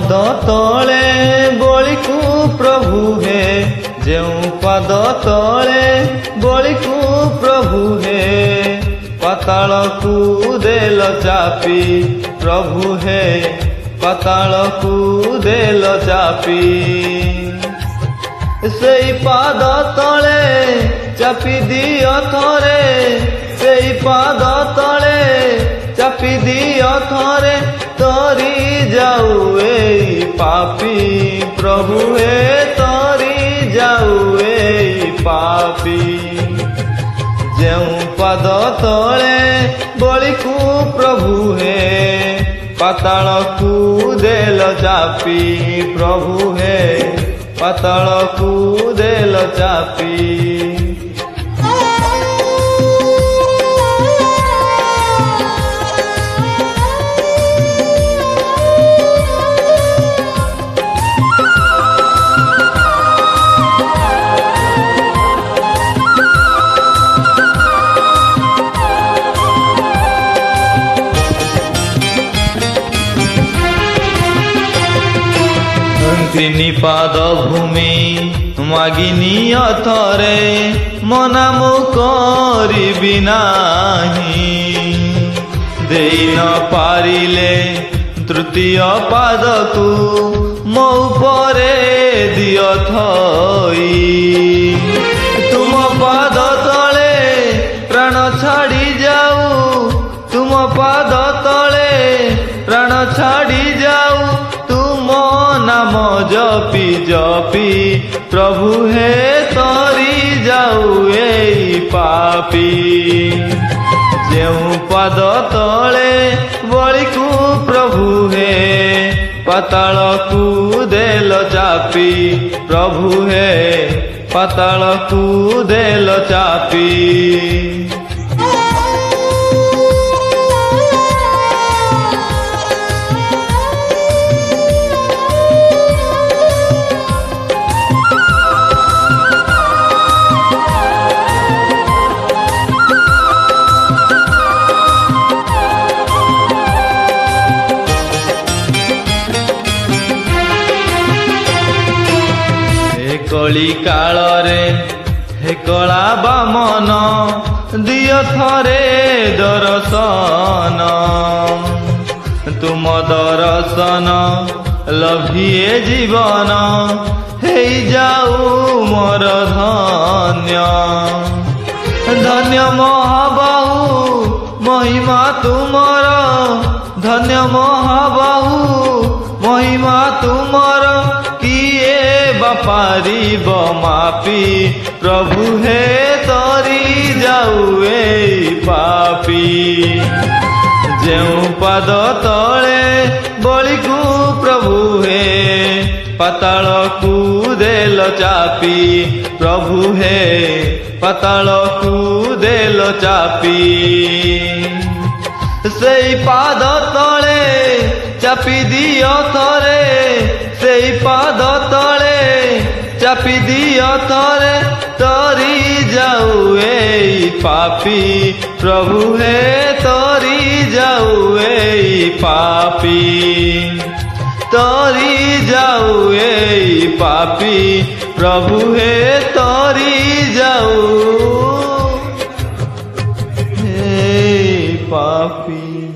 पाद तले बलि को प्रभु हे जेउ पाद तले बलि को प्रभु हे पाताल को देल चापी प्रभु हे पाताल को देल चापी सेई पाद तले चापी दियो थरे सेई पाद तले चापी दियो थरे तरी जाऊ ए पापी प्रभु हे तरी जाऊ ए पापी जेउ पाद तले बलि को प्रभु हे पाताल को देल चापी प्रभु हे पाताल को देल चापी ତିନି ପାଦ ଭୂମି ମାଗିନି ଅଥରେ ମନା ମୁଁ କରିବି ନାହିଁ ଦେଇ ନ ପାରିଲେ ତୃତୀୟ ପାଦକୁ ମୋ ଉପରେ ଦିଅ ଥଇ ତୁମ ପାଦ ତଳେ ପ୍ରାଣ ଛାଡ଼ି ଯାଉ ତୁମ ପାଦ ତଳେ ପ୍ରାଣ ଛାଡ଼ି ଯାଉ नाम जपी जपी प्रभु हे तरी जाऊ ए पापी जेउ पाद तले बलि को प्रभु हे पाताल को देल चापी प्रभु हे पाताल को देल चापी कली कालरे हे कला बामन दिय थरे दर्शन तुम दर्शन लभिए जीवन हे जाऊ मोर धन्य धन्य महाबाहु महिमा तुमर धन्य महाबाहु महिमा तुमर किए बापारिब मापी प्रभु हे तरी जाऊ ए पापी जेउ पाद तले बलि को प्रभु हे पाताल को देल चापी प्रभु हे पाताल को देल चापी सेई पाद तले चापी दियो थरे सेई पाद तले चापी दियो थरे तरी जाऊ ए पापी प्रभु हे तरी जाऊ ए पापी तरी जाऊ ए पापी प्रभु हे तरी जाऊ हे पापी।